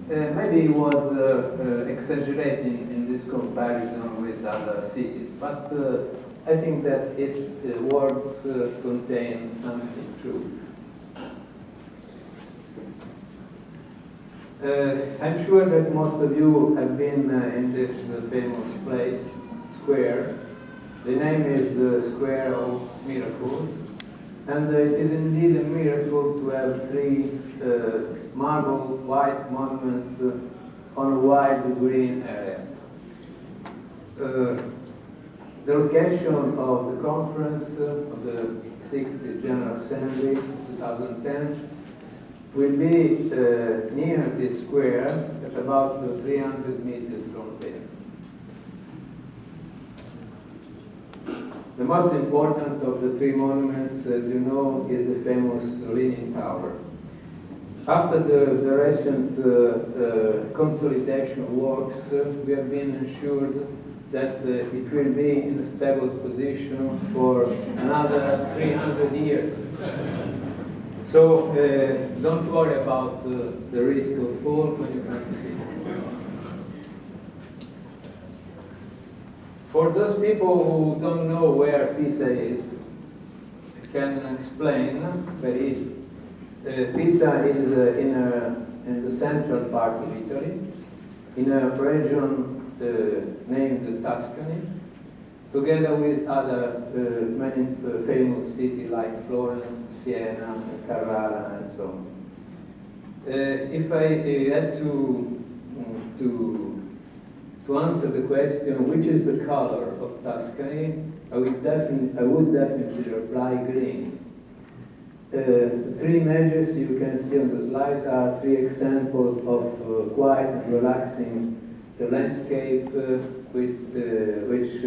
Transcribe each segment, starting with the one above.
Maybe he was exaggerating in this comparison with other cities, but I think that his words contain something true. I'm sure that most of you have been in this famous place, square. The name is the Square of Miracles, and it is indeed a miracle to have three marble white monuments on a wide green area. The location of the conference of the 60th General Assembly 2010 will be near this square at about 300 meters from there. The most important of the three monuments, as you know, is the famous Leaning Tower. After the recent consolidation works, we have been assured that it will be in a stable position for another 300 years. So don't worry about the risk of fall when you practice it. For those people who don't know where Pisa is, I can explain very easily. Pisa is in the central part of Italy, in a region named Tuscany, together with other many famous cities like Florence, Siena, Carrara, and so on. If I had to answer the question, which is the color of Tuscany, I would definitely reply green. The three images you can see on the slide are three examples of quiet and relaxing the landscape with which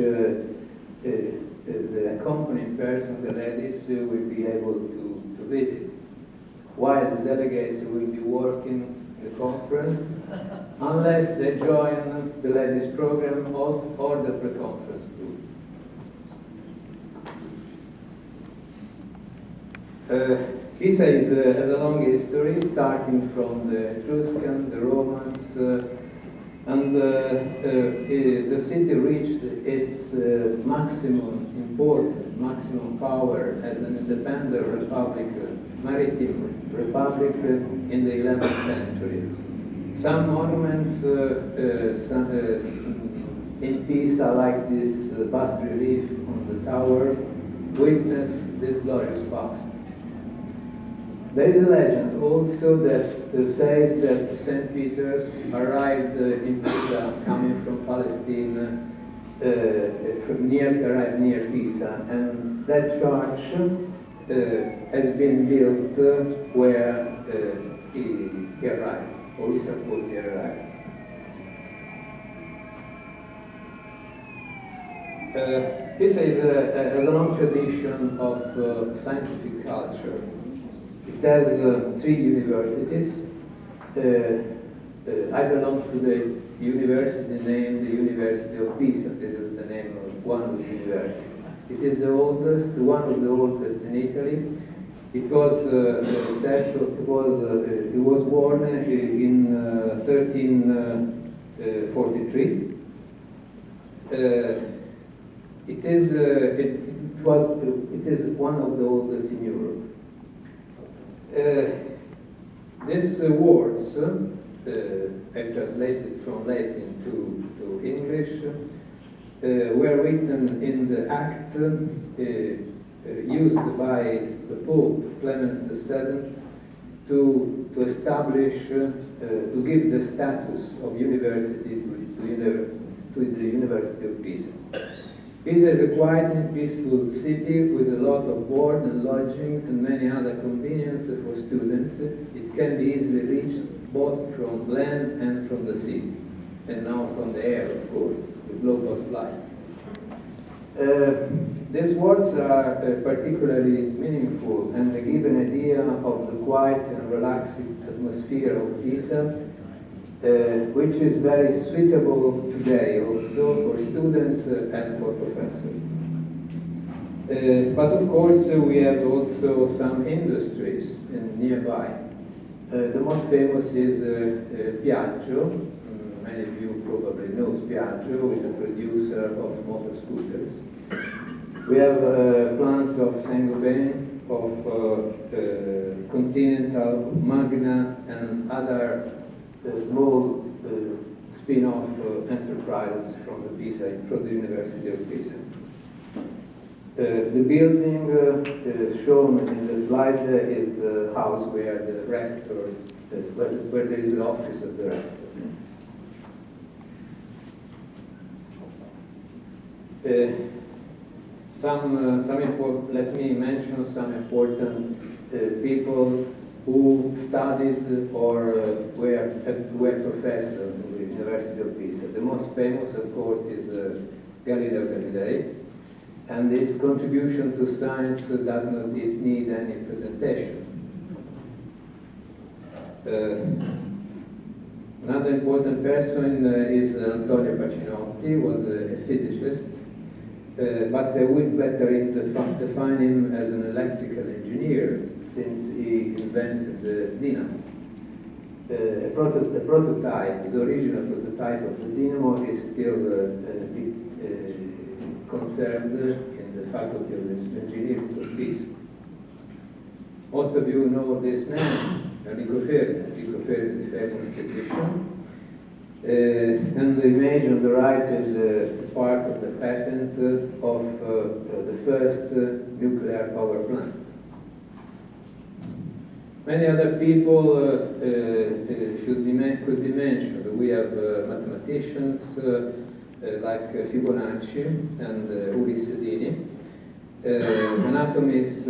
the accompanying person, the ladies, will be able to visit, while the delegates will be working the conference, unless they join the ladies program or the pre-conference too. Pisa has a long history, starting from the Etruscan, the Romans, and the city reached its maximum importance, maximum power as an independent republic, maritime republic in the 11th century. Some monuments in Pisa, like this bas relief on the tower, witness this glorious past. There is a legend also that says that St. Peter's arrived in Pisa, coming from Palestine, arrived near Pisa, and that church has been built where he arrived, or we suppose he arrived. Pisa has a long tradition of scientific culture. It has three universities. I belong to the university named the University of Pisa. This is the name of one of the universities. It is the oldest, one of the oldest in Italy. It was it was born in 1343. It is one of the oldest in Europe. These words, I translated from Latin to English, were written in the act used by the Pope Clement VII to establish, to give the status of university to the University of Pisa. Pisa is a quiet and peaceful city with a lot of board and lodging and many other conveniences for students. It can be easily reached both from land and from the sea, and now from the air, of course, with low-cost flights. These words are particularly meaningful, and they give an idea of the quiet and relaxing atmosphere of Pisa, which is very suitable today also for students and for professors. But of course we have also some industries nearby. The most famous is Piaggio. Many of you probably know Piaggio, who is a producer of motor scooters. We have plants of Saint-Gobain, of Continental, Magna, and other small spin-off enterprises from the University of Pisa. The building shown in the slide is the house where the rector, where there is the office of the rector. Let me mention some important people who studied or were professors in the University of Pisa. The most famous, of course, is Galileo Galilei, and his contribution to science does not need any presentation. Another important person is Antonio Pacinotti, was a physicist, but I would better define him as an electrical engineer, since he invented the dynamo. The prototype, the original prototype of the dynamo is still conserved in the Faculty of Engineering of Pisa. Most of you know this man, Enrico Fermi, the famous physician. And the image on the right is part of the patent of the first nuclear power plant. Many other people could be mentioned. We have mathematicians like Fibonacci and Gino Dini, anatomists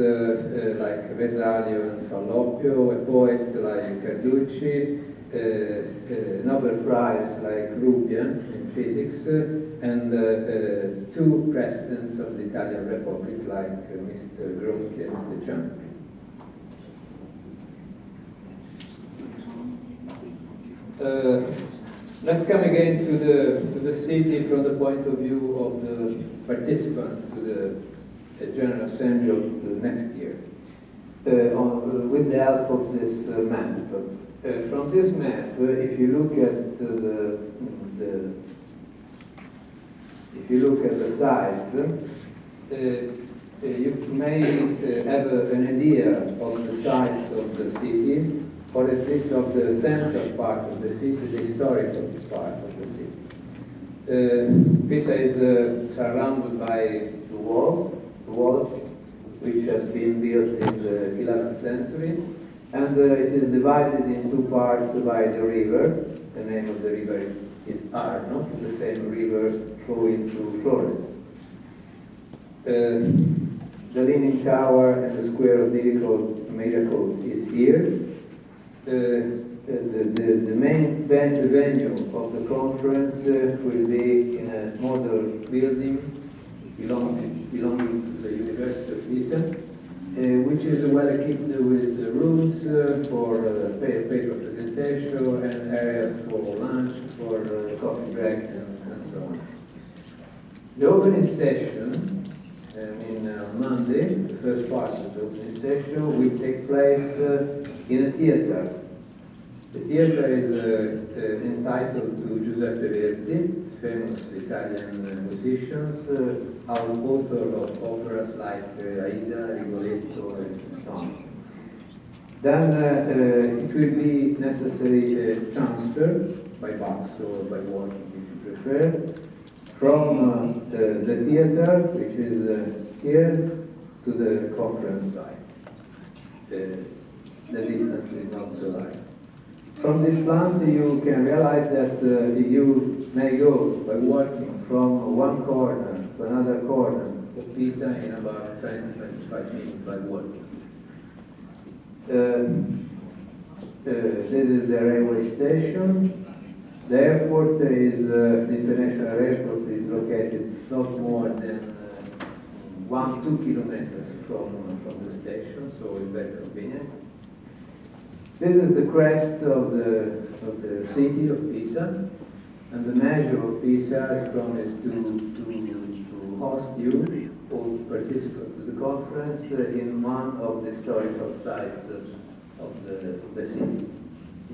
like Vesalio and Falloppio, a poet like Carducci, Nobel Prize like Rubbia in physics, and two presidents of the Italian Republic like Mr. Gronchi and Mr. Ciampi. Let's come again to the city from the point of view of the participants to the General Assembly of the next year, with the help of this map. From this map, if you look at the sides, you may have an idea of the size of the city, or at least of the central part of the city, the historical part of the city. Pisa is surrounded by the walls which had been built in the 11th century, and it is divided in two parts by the river. The name of the river is Arno, the same river flowing through Florence. The Leaning Tower and the Square of Miracles is here. The main venue of the conference will be in a modern building belonging to the University of Pisa, which is well equipped with rooms for paper presentation and areas for lunch, for coffee break, and so on. The opening session on Monday, the first part of the opening session, will take place in a theater. The theater is entitled to Giuseppe Verdi, famous Italian musicians, author of operas like Aida, Rigoletto, and so on. Then it will be necessary transfer by bus or by walking, if you prefer, from the theater, which is here, to the conference site. The distance is not so large. From this plant, you can realize that you may go by walking from one corner to another corner of Pisa in about 20-25 minutes by walking. This is the railway station. The airport is, the international airport is located not more than 1-2 kilometers from the station, so it's very convenient. This is the crest of the city of Pisa, and the mayor of Pisa has promised to host you, all participants to the conference, in one of the historical sites of the city.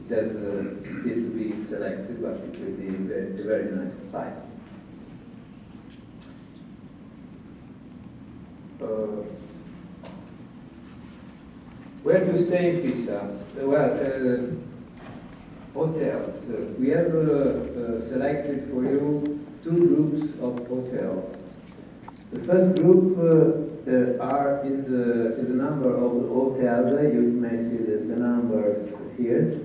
It has still to be selected, but it will be a very nice site. Where to stay in Pisa? Well, hotels. We have selected for you two groups of hotels. The first group is a number of hotels. You may see the numbers here.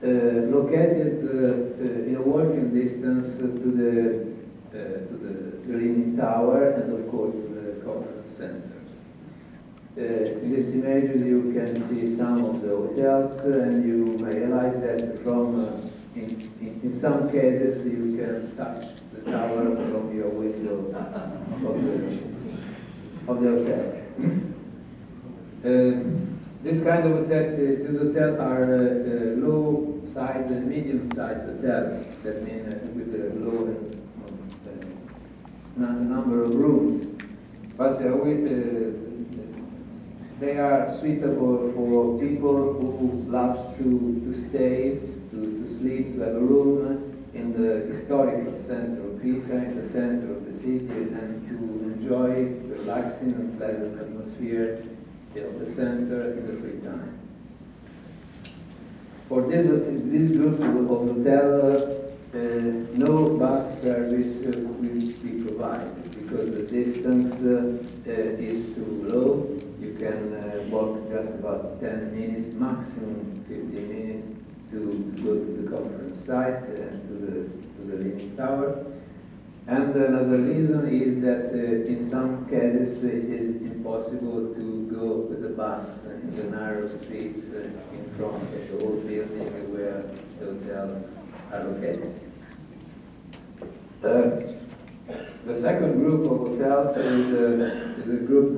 Located in a walking distance to the Leaning Tower and of course to the conference center. In this image you can see some of the hotels and you may realize that from in some cases you can touch the tower from your window of the hotel. This kind of hotel, these hotels are low size and medium size hotels. That means with a low number of rooms, but they are suitable for people who love to stay, to sleep, to have a room in the historical center of Pisa, in the center of the city, and to enjoy the relaxing and pleasant atmosphere of the center in the free time. For this group of hotel, no bus service will be provided because the distance is too low. You can walk just about 10 minutes, maximum 15 minutes to go to the conference site and to the Leaning Tower. And another reason is that in some cases it is impossible to go with the bus in the narrow streets in front of the old building where the hotels are located. The second group of hotels is a group of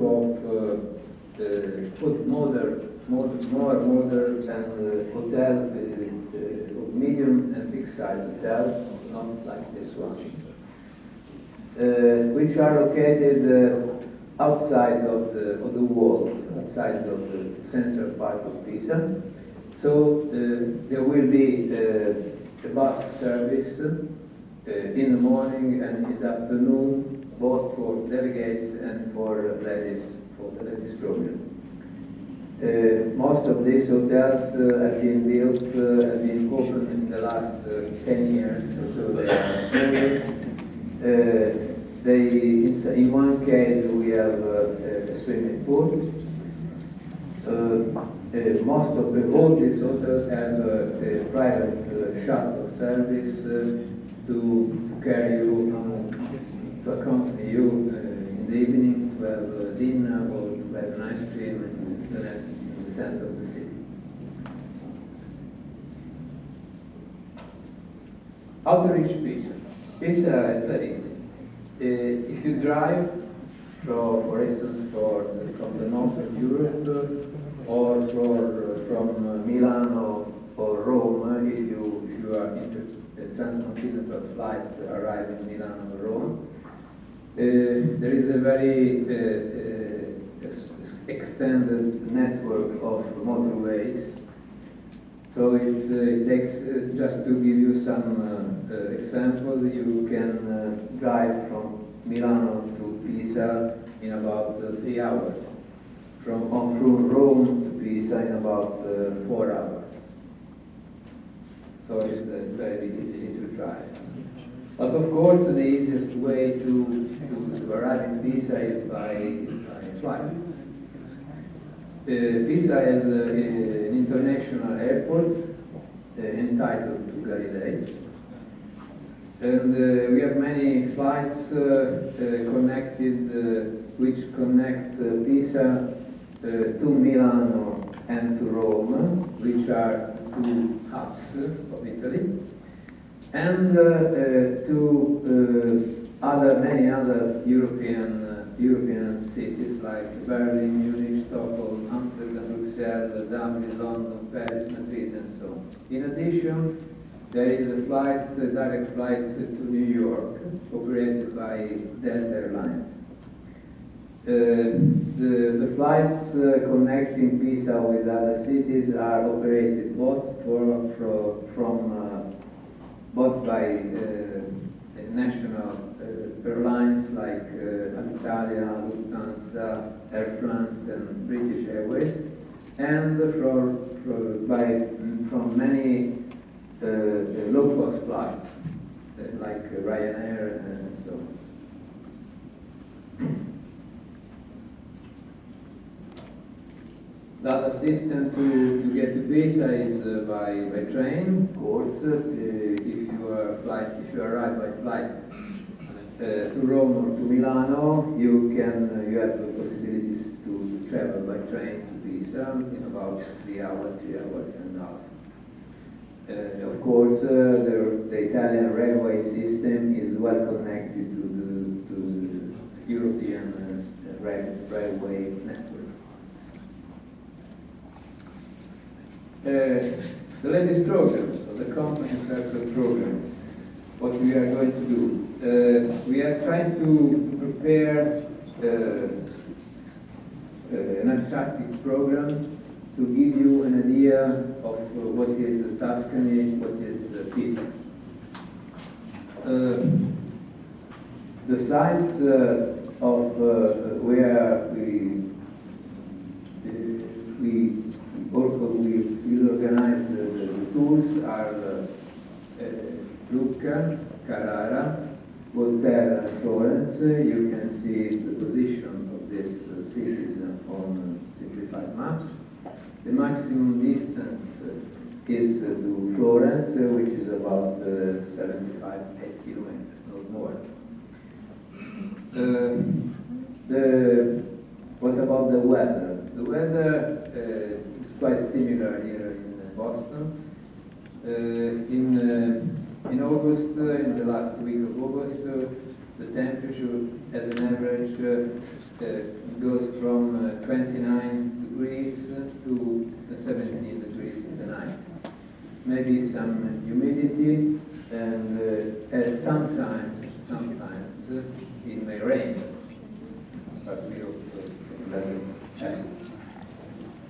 more modern and hotel medium and big size hotels, not like this one, which are located outside of the walls, outside of the central part of Pisa. So there will be a bus service in the morning and in the afternoon, both for delegates and for the ladies program. Most of these hotels have been built, have been opened in the last 10 years, so they are older. In one case we have a swimming pool. Most of all these hotels have a private shuttle service to carry you, to accompany you in the evening to have dinner or to have an ice cream in the center of the city. How to reach Pisa? Pisa is very easy. If you drive, for instance, from the north of Europe or from Milan or Rome, if you are in a transcontinental flight arrive in Milan or Rome, there is a very extended network of motorways. So it takes, just to give you some example, you can drive from Milano to Pisa in about 3 hours, from Rome to Pisa in about 4 hours. So it's very easy to drive. But of course, the easiest way to arrive in Pisa is by flight. Pisa has an international airport entitled to Galilei. And we have many flights connected, which connect Pisa to Milano and to Rome, which are two hubs of Italy, and to many other European cities like Berlin, Munich, Stockholm, Amsterdam, Brussels, Dublin, London, Paris, Madrid, and so on. In addition, there is a direct flight to New York, operated by Delta Airlines. The flights connecting Pisa with other cities are operated both by national airlines like Alitalia, Lufthansa, Air France, and British Airways, and from many low-cost flights like Ryanair and so on. The other system to get to Pisa is by train, of course. If you arrive by flight to Rome or to Milano, you have the possibilities to travel by train to Pisa in about 3 hours and a half. Of course, the Italian railway system is well connected to the European railway network. The latest program, so the company structure program, what we are going to do. We are trying to prepare an attractive program to give you an idea of what is Tuscany, what is Pisa. The sites of where we organize the tours are Lucca, Carrara, Volterra, and Florence. You can see the position of these cities on simplified maps. The maximum distance is to Florence, which is about 75-8 kilometers, not more. What about the weather? The weather is quite similar here in Boston. In August, in the last week of August, the temperature as an average goes from 29 degrees to 17 degrees in the night. Maybe some humidity, and sometimes it may rain, but we hope it doesn't happen.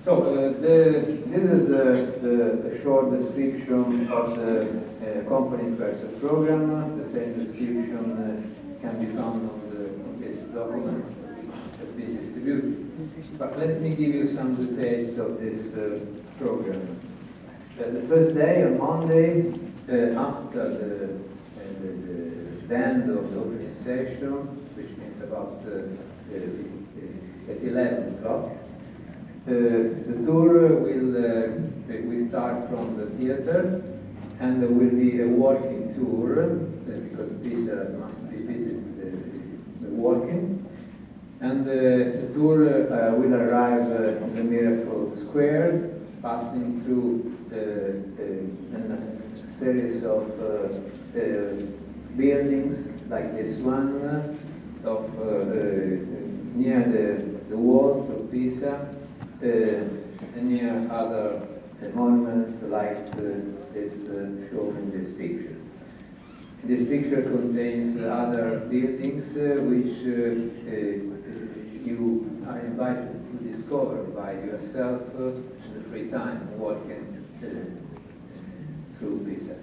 So this is the short description of the company person program. The same description can be found on this document which has been distributed. But let me give you some details of this program. The first day, on Monday, after the stand of the opening session, which means about at 11 o'clock, the tour will start from the theater, and there will be a walking tour because Pisa must be visited walking. And the tour will arrive in the Miracle Square, passing through a series of buildings like this one, near the walls of Pisa, and near other monuments like this shown in this picture. This picture contains other buildings which you are invited to discover by yourself in the free time walking through Pisa.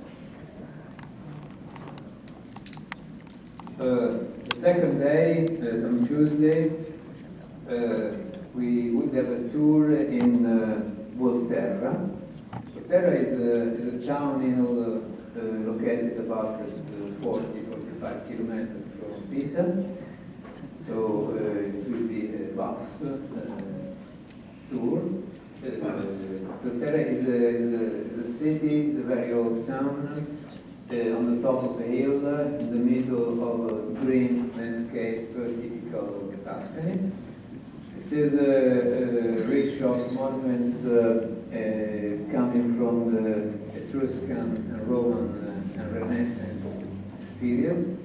The second day, on Tuesday, we would have a tour in Volterra. Volterra is a town located about 40-45 kilometers from Pisa. So it will be a bus tour. Volterra is a city, it's a very old town, on the top of a hill, in the middle of a green landscape typical of Tuscany. It is rich of monuments coming from the Etruscan and Roman and Renaissance period,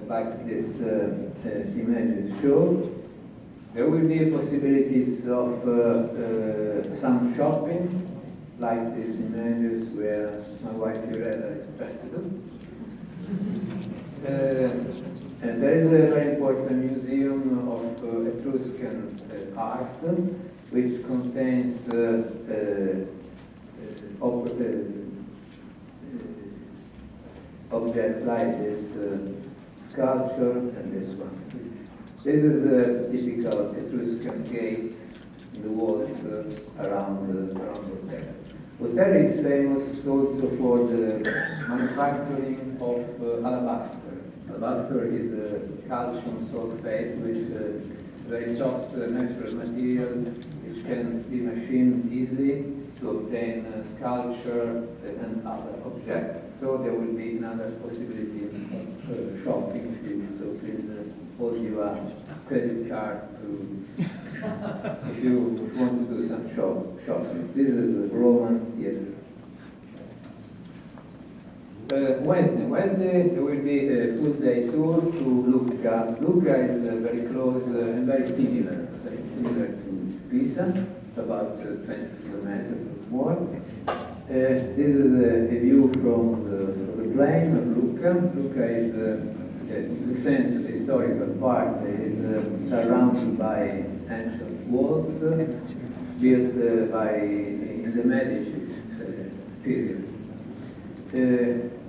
like this image shows. There will be possibilities of some shopping, like these images where my wife Loretta is trying to do. And there is a very important museum of Etruscan art, which contains objects like this sculpture and this one. This is a typical Etruscan gate in the walls around Volterra. Volterra is famous also for the manufacturing of alabaster. Alabaster is a calcium sulfate, which is a very soft natural material which can be machined easily to obtain sculpture and other objects. So there will be another possibility of shopping. So please hold your credit card to if you want to do some shopping. This is a Roman theater. Wednesday there will be a full day tour to Lucca. Lucca is very close and very similar to Pisa, about 20 kilometers more. This is a view from the plain of Lucca. Lucca is the center, the historical part, is surrounded by ancient walls built in the Medici period.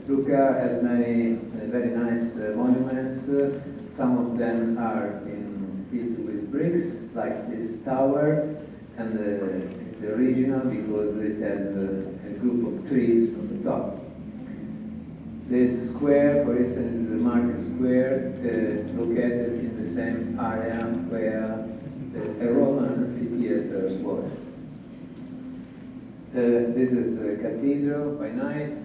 Lucca has many very nice monuments. Some of them are built with bricks, like this tower, and it's original because it has a group of trees on the top. This square, for instance, the Market Square, located in the same area where a Roman amphitheater was. This is a cathedral by night.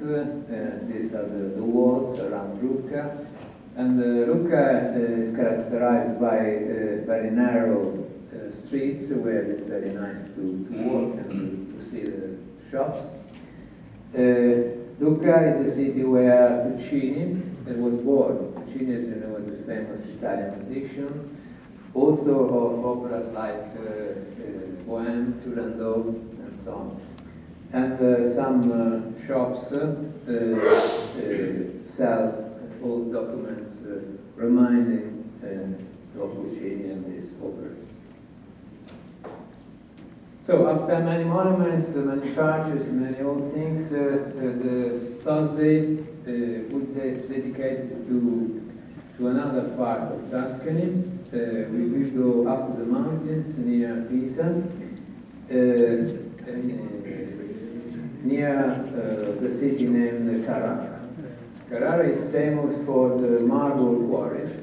These are the walls around Lucca. And Lucca is characterized by very narrow streets where it's very nice to walk and to see the shops. Lucca is the city where Puccini was born. Puccini, as you know, is a famous Italian musician, author of operas like Bohème, Turandot, and so on. And some shops sell old documents reminding of Puccini and his operas. So after many monuments, many churches, many old things, the Thursday would be dedicated to another part of Tuscany. We will go up to the mountains near Pisa, near the city named Carrara. Carrara is famous for the marble quarries,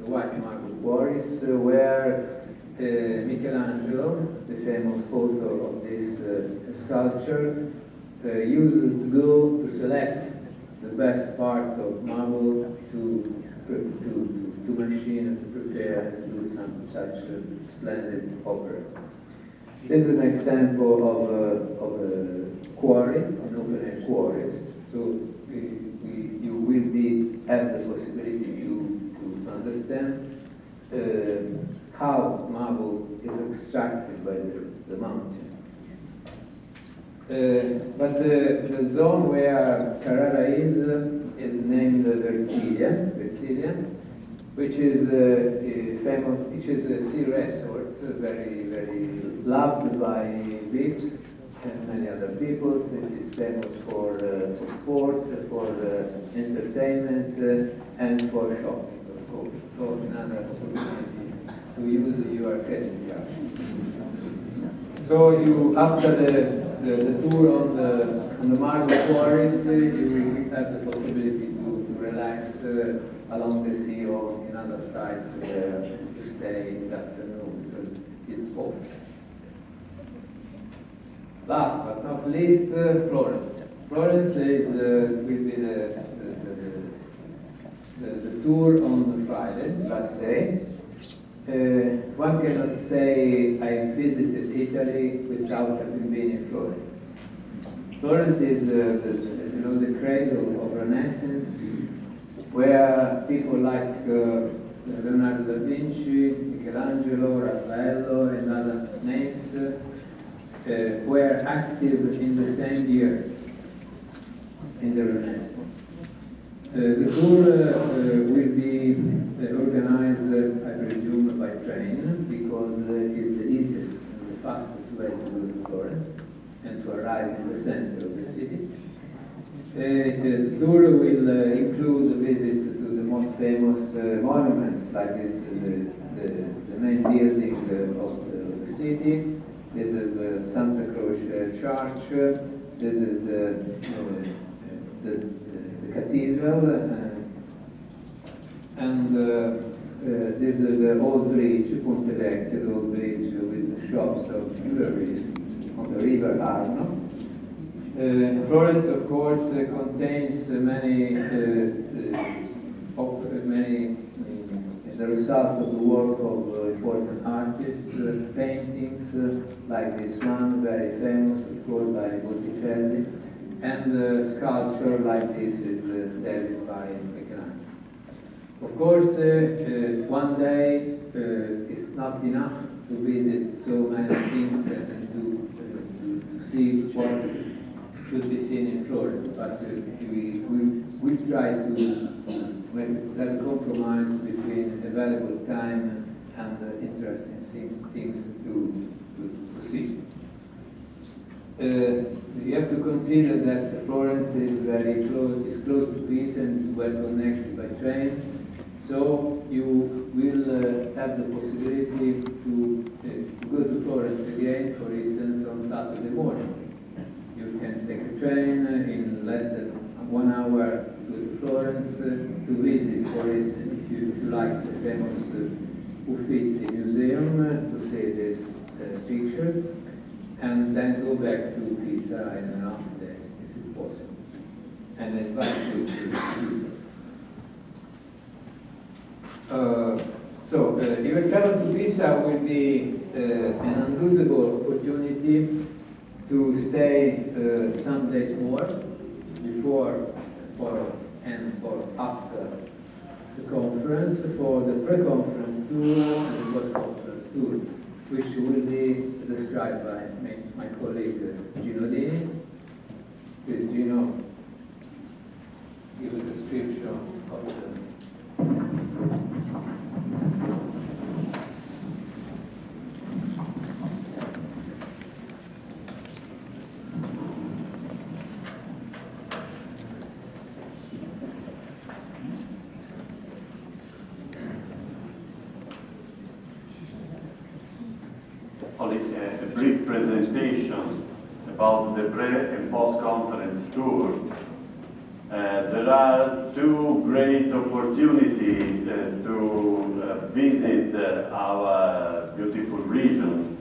the white marble quarries, where Michelangelo, the famous author of this sculpture, used to go to select the best part of marble to machine and to prepare and do some such splendid operas. This is an example of a quarry, an open-air quarries. So you will have the possibility to understand how marble is extracted by the mountain. But the zone where Carrara is named Versilia, which is famous, which is a sea resort, very, very loved by Vips and many other people. It is famous for sports, for entertainment, and for shopping, of course. So another opportunity to use your credit card. So you, after the tour on the marble quarries, you will have the possibility to relax along the sea or in other sites where to stay in the afternoon because it's cold. Last but not least, Florence. Florence is will be the tour on the Friday, last day. One cannot say I visited Italy without having been in Florence. Florence is, as you know, the cradle of Renaissance, where people like Leonardo da Vinci, Michelangelo, Raffaello, and other names were active in the same years in the Renaissance. The tour will be organized, I presume, by train, because it's the easiest and the fastest way to go to Florence and to arrive in the center of the city. The tour will include a visit to the most famous monuments, like this, the main building of the city. This is the Santa Croce Church. This is the cathedral, and this is the old bridge, Ponte Vecchio, the old bridge with the shops of jewelries on the river Arno. Florence, of course, contains many, the result of the work of important artists, paintings like this one, very famous, of course, by Botticelli, and sculpture like this is David by Michelangelo. Of course, one day is not enough to visit so many things and to see what should be seen in Florence, but we try to make that compromise between available time and interesting things to see. You have to consider that Florence is very close to Pisa and is well connected by train, so you will have the possibility to go to Florence again, for instance, on Saturday morning. You can take a train in less than 1 hour to Florence to visit, for instance, if you like the famous Uffizi Museum to see these pictures, and then go back to Pisa in an half day. This is possible. And I invite you to do that. So, your travel to Pisa will be an unlosable opportunity to stay some days more before and after the conference, for the pre-conference tour and the post-conference tour, which will be described by my colleague Gino Dini. Please, Gino, give a description of the a brief presentation about the pre- and post-conference tour. There are two great opportunities to visit our beautiful region.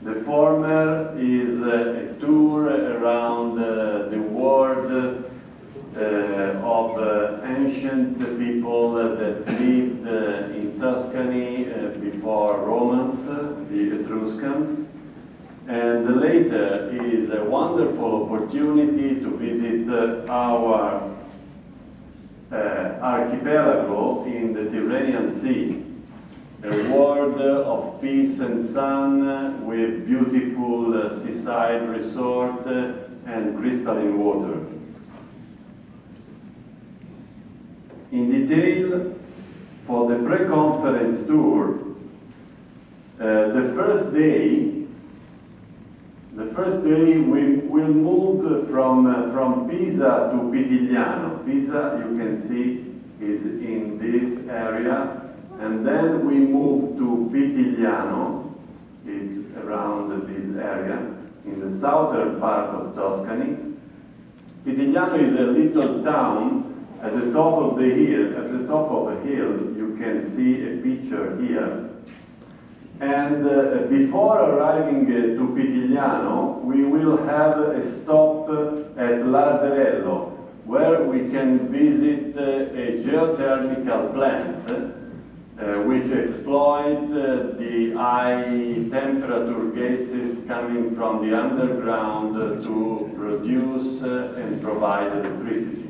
The former is a tour around the world of ancient people that lived in Tuscany before Romans, the Etruscans. And later is a wonderful opportunity to visit our archipelago in the Tyrrhenian Sea, a world of peace and sun with beautiful seaside resort and crystalline water. In detail, for the pre-conference tour, the first day we will move from Pisa to Pitigliano. Pisa, you can see, is in this area, and then we move to Pitigliano, is around this area, in the southern part of Tuscany. Pitigliano is a little town at the top of the hill. At the top of a hill, you can see a picture here. And before arriving to Pitigliano, we will have a stop at Larderello, where we can visit a geothermal plant which exploit the high temperature gases coming from the underground to produce and provide electricity.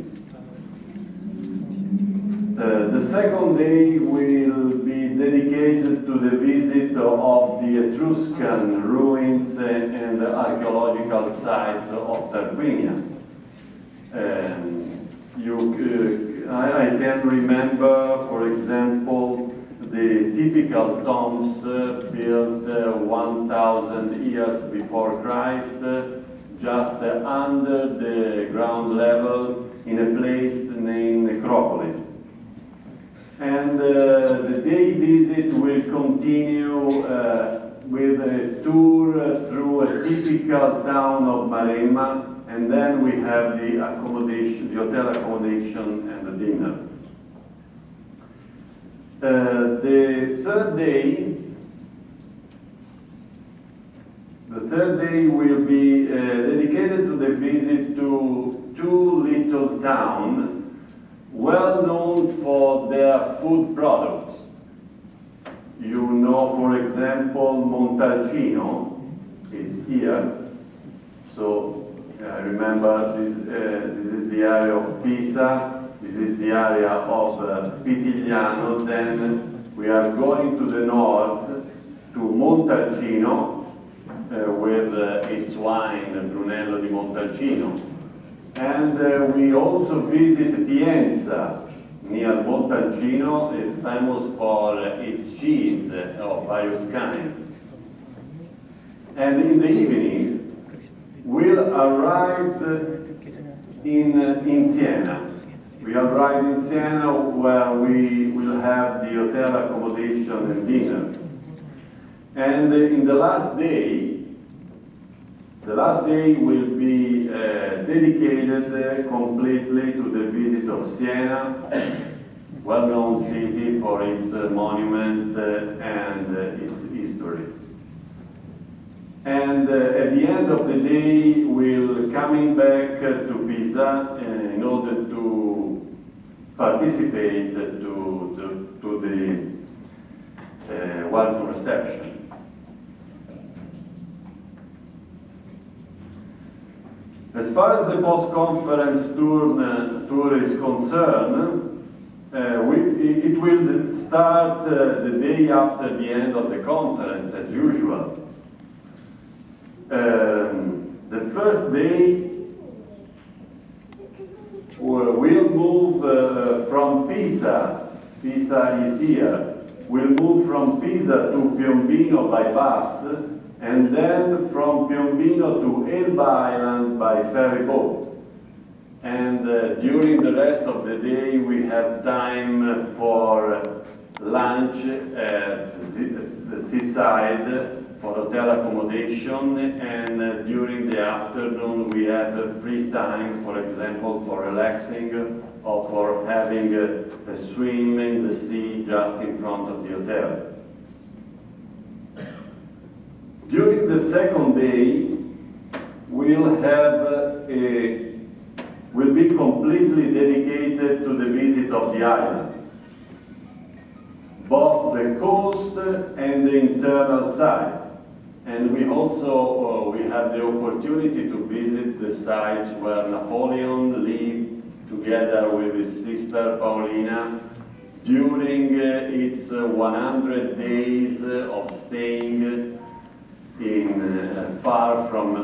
The second day will be dedicated to the visit of the Etruscan ruins and the archaeological sites of Tarquinia. You I can remember, for example, the typical tombs built 1,000 years before Christ, just under the ground level in a place named Necropolis. And the day visit will continue with a tour through a typical town of Maremma, and then we have the accommodation, the hotel accommodation and the dinner. The third day will be dedicated to the visit to two little towns well known for their food products. You know, for example, Montalcino is here. So I remember this is the area of Pisa, this is the area of Pitigliano. Then we are going to the north to Montalcino with its wine, Brunello di Montalcino. And we also visit Pienza, near Montalcino. It's famous for its cheese of various kinds. And in the evening, we'll arrive in Siena. We arrive in Siena where we will have the hotel accommodation and dinner. And in the last day will be dedicated completely to the visit of Siena, well-known city for its monument and its history. And at the end of the day, we'll coming back to Pisa in order to participate to the welcome reception. As far as the post-conference tour is concerned, it will start the day after the end of the conference, as usual. The first day we'll move from Pisa. Pisa is here. We'll move from Pisa to Piombino by bus, and then from Piombino to Elba Island by ferry boat. And during the rest of the day we have time for lunch at the seaside, for hotel accommodation, and during the afternoon we have free time, for example, for relaxing or for having a swim in the sea just in front of the hotel. During the second day, we'll be completely dedicated to the visit of the island, both the coast and the internal sites. And we also we have the opportunity to visit the sites where Napoleon lived together with his sister Paolina during its 100 days of staying in far from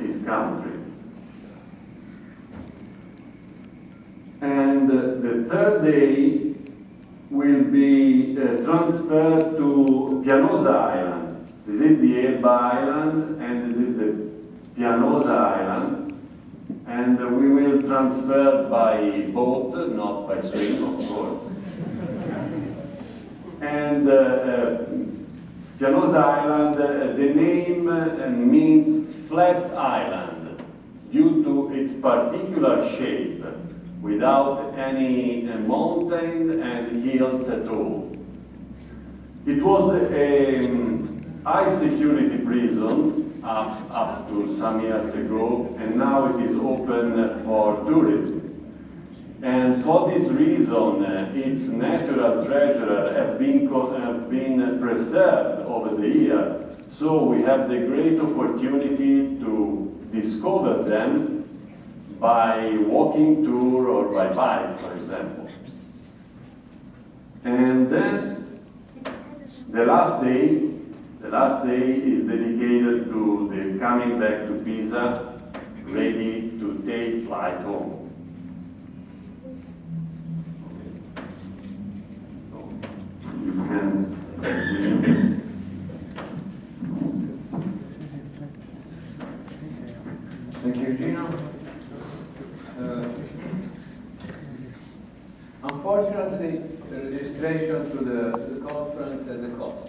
his country. And the third day will be transferred to Pianosa Island. This is the Elba Island, and this is the Pianosa Island. And we will transfer by boat, not by swim, of course. And Pianosa Island, the name means flat island due to its particular shape, without any mountain and hills at all. It was a high security prison up to some years ago, and now it is open for tourism. And for this reason, its natural treasures have been preserved over the year. So we have the great opportunity to discover them by walking tour or by bike, for example. And then the last day is dedicated to the coming back to Pisa, ready to take flight home. Unfortunately, the registration to the conference has a cost.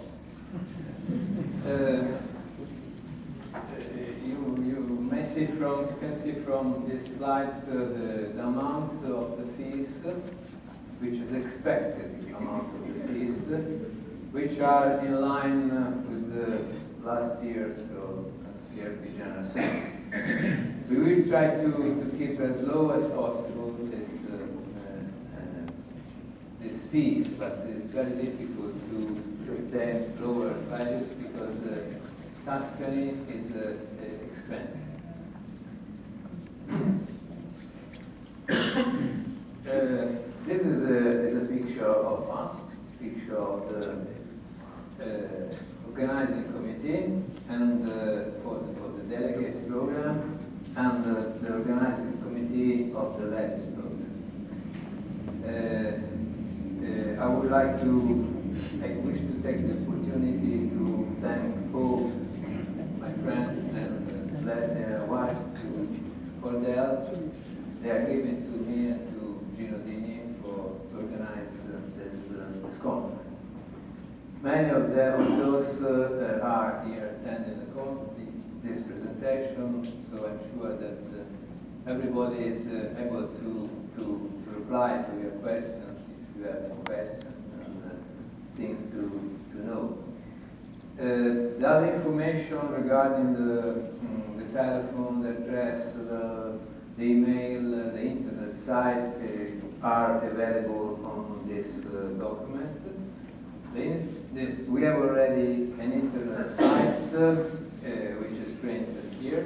You can see from this slide the amount of the fees, which is expected amount of the fees, which are in line with the last year's Cirp General Assembly. We will try to keep as low as possible these fees, but it's very difficult to obtain lower values because Tuscany is expensive. This is a picture of us, picture of the organizing committee and for the delegates program and the organizing committee of the ladies program. I wish to take this opportunity to thank all my friends and their wives for the help they are giving to me and to Gino Dini to organize this conference. Many of those are here attending this presentation, so I'm sure that everybody is able to reply to your questions if you have any questions and things to know. The other information regarding the telephone, the address, the email, the internet site are available on this document. We have already an internet site which is printed here.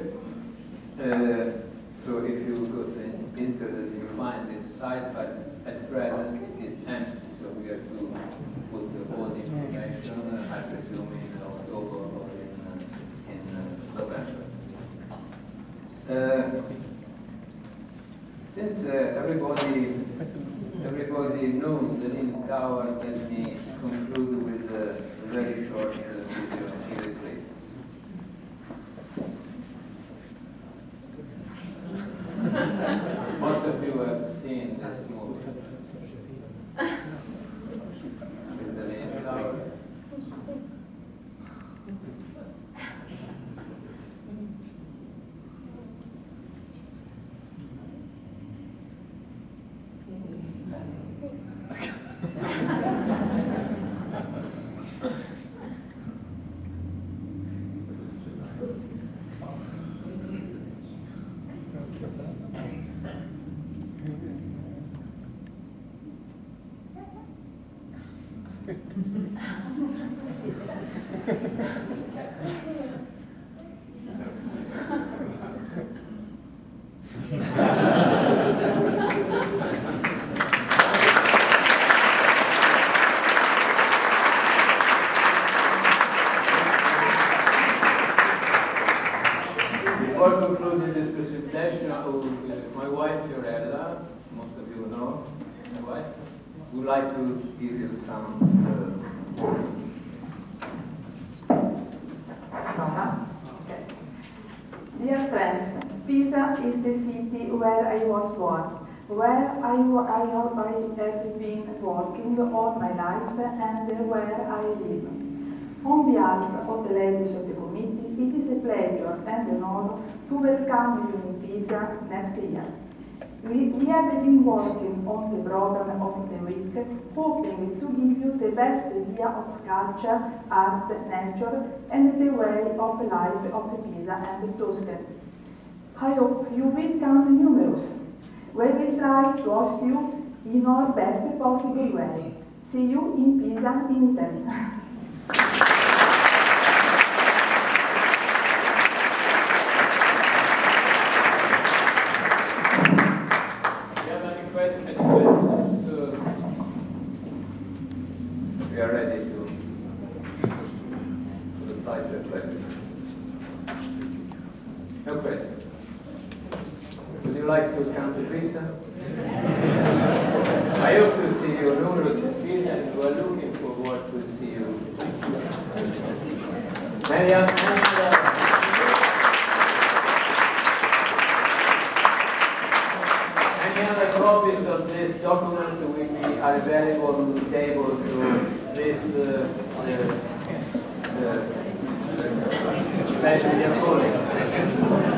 So if you go to the internet, you find this site, but at present it is empty. So we have to put all the information, I presume, in October or in November. Since everybody knows the Leaning Tower, let me conclude with a very short video here, please. Most of you have seen this movie. With the Leaning Tower. Before concluding this presentation, my wife, Fiorella, most of you know my wife, would like to give you some words. Dear friends, Pisa is the city where I was born, where I have been working all my life and where I live. On behalf of the ladies of the committee, it is a pleasure and an honor to welcome you in Pisa next year. We have been working on the program of the week, hoping to give you the best idea of culture, art, nature, and the way of life of Pisa and Tuscany. I hope you will come numerous. We will try to host you in our best possible way. See you in Pisa, in Italy. We are ready to reply to your question. No question. Would you like to come to Pisa? I hope to see you numerous in Pisa, and we are looking forward to see you. Any other copies of this document will be are available on the table, so please mention your colleagues.